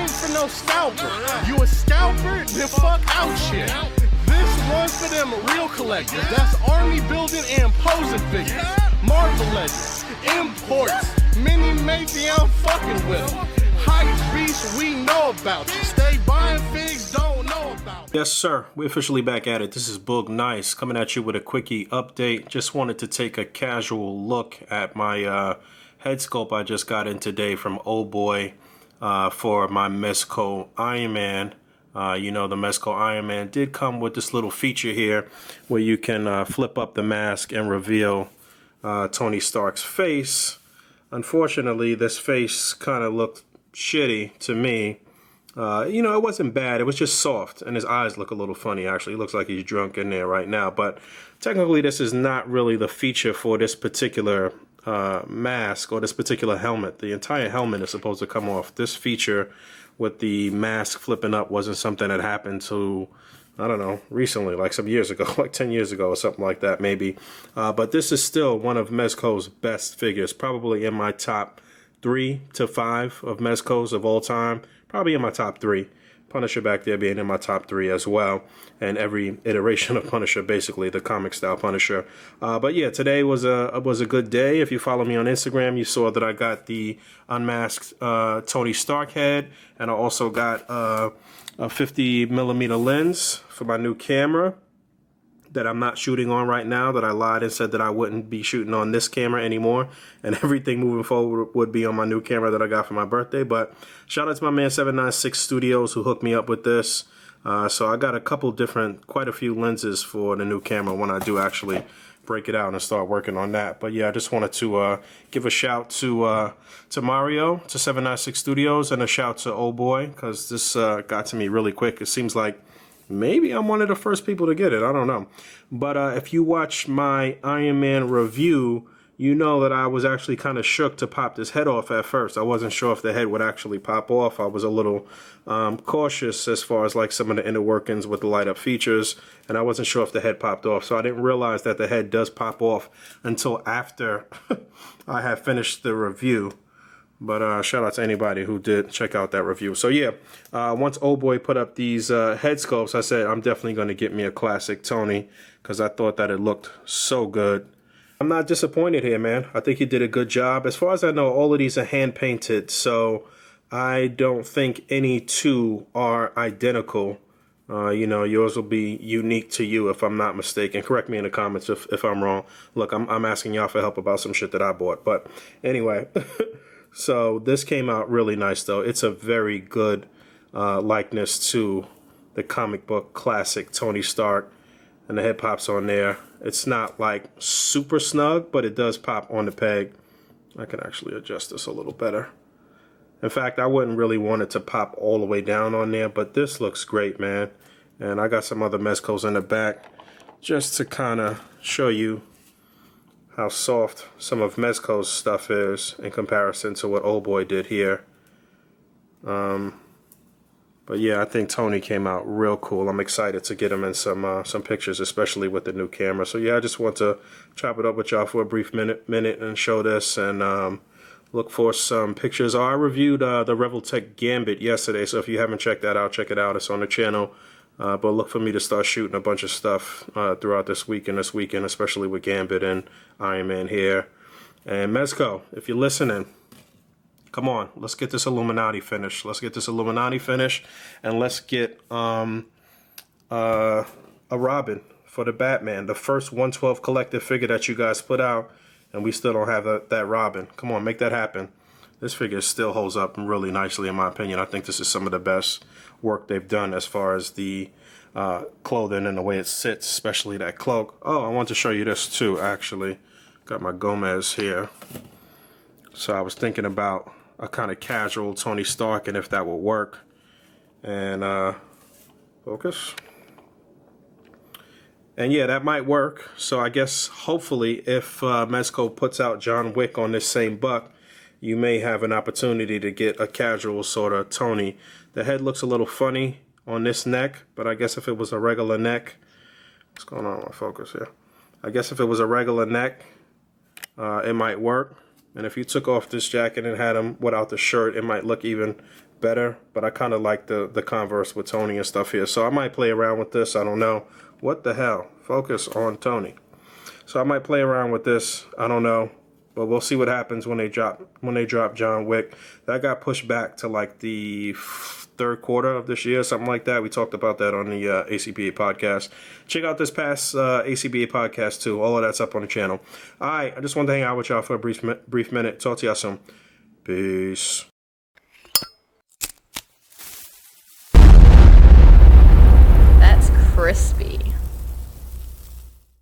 ain't for no scalper. You a scalper? Then fuck out shit. This one for them real collectors. That's army building and posing figures. Marvel Legends, imports, mini matey, I'm fucking with them. Hype beast, we know about you. Stay buying figs, don't know about it. Yes, sir. We're officially back at it. This is Boog Nice coming at you with a quickie update. Just wanted to take a casual look at my head sculpt I just got in today from Oldboy for my Mezco Iron Man. You know, the Mezco Iron Man did come with this little feature here where you can flip up the mask and reveal Tony Stark's face. Unfortunately, this face kind of looked shitty to me. You know, it wasn't bad. It was just soft, and his eyes look a little funny, actually. He looks like he's drunk in there right now, but technically this is not really the feature for this particular mask or this particular helmet. The entire helmet is supposed to come off. This feature with the mask flipping up wasn't something that happened to, I don't know, recently, like some years ago, like 10 years ago or something like that, maybe. But this is still one of Mezco's best figures, probably in my top 3 to 5 of Mezco's of all time, probably in my top 3. Punisher back there being in my top 3 as well, and every iteration of Punisher, basically the comic style Punisher. But yeah, today was a good day. If you follow me on Instagram, you saw that I got the unmasked Tony Stark head, and I also got a 50mm lens for my new camera that I'm not shooting on right now, that I lied and said that I wouldn't be shooting on this camera anymore, and everything moving forward would be on my new camera that I got for my birthday. But shout out to my man 796 Studios who hooked me up with this. So I got a couple different, quite a few lenses for the new camera when I do actually break it out and start working on that. But yeah, I just wanted to give a shout to Mario, to 796 Studios, and a shout to Oldboy, because this got to me really quick. It seems like maybe I'm one of the first people to get it. I don't know. But if you watch my Iron Man review, you know that I was actually kind of shook to pop this head off at first. I wasn't sure if the head would actually pop off. I was a little cautious as far as like some of the inner workings with the light up features, and I wasn't sure if the head popped off. So I didn't realize that the head does pop off until after I had finished the review. But shout out to anybody who did check out that review. So yeah, once Oldboy put up these head sculpts, I said I'm definitely going to get me a classic Tony, because I thought that it looked so good. I'm not disappointed here, man. I think he did a good job. As far as I know, all of these are hand painted, so I don't think any two are identical. You know, yours will be unique to you if I'm not mistaken. Correct me in the comments if I'm wrong. Look, I'm asking y'all for help about some shit that I bought. But anyway, so this came out really nice, though. It's a very good likeness to the comic book classic Tony Stark, and the head pops on there. It's not like super snug, but it does pop on the peg. I can actually adjust this a little better. In fact, I wouldn't really want it to pop all the way down on there, but this looks great, man. And I got some other Mezcos in the back just to kind of show you how soft some of Mezco's stuff is in comparison to what Oldboy did here. But yeah, I think Tony came out real cool. I'm excited to get him in some pictures, especially with the new camera. So yeah, I just want to chop it up with y'all for a brief minute and show this, and look for some pictures. I reviewed the Revoltech Gambit yesterday, so if you haven't checked that out, check it out. It's on the channel. But look for me to start shooting a bunch of stuff throughout this week and this weekend, especially with Gambit and Iron Man here. And Mezco, if you're listening, come on, let's get this Illuminati finished. Let's get this Illuminati finished, and let's get a Robin for the Batman, the first 112 collective figure that you guys put out, and we still don't have that Robin. Come on, make that happen. This figure still holds up really nicely, in my opinion. I think this is some of the best work they've done as far as the clothing and the way it sits, especially that cloak. Oh, I want to show you this too, actually. Got my Gomez here. So I was thinking about a kind of casual Tony Stark and if that would work. And focus. And yeah, that might work. So I guess hopefully if Mezco puts out John Wick on this same buck, you may have an opportunity to get a casual sort of Tony. The head looks a little funny on this neck, but I guess if it was a regular neck, what's going on with my focus here? I guess if it was a regular neck, it might work. And if you took off this jacket and had him without the shirt, it might look even better, but I kind of like the Converse with Tony and stuff here. So I might play around with this. I don't know. What the hell? Focus on Tony. So I might play around with this. I don't know. But we'll see what happens when they drop John Wick. That got pushed back to like the third quarter of this year, something like that. We talked about that on the A.C.B.A podcast. Check out this past A.C.B.A podcast too. All of that's up on the channel. All right, I just wanted to hang out with y'all for a brief minute. Talk to y'all soon. Peace. That's crispy.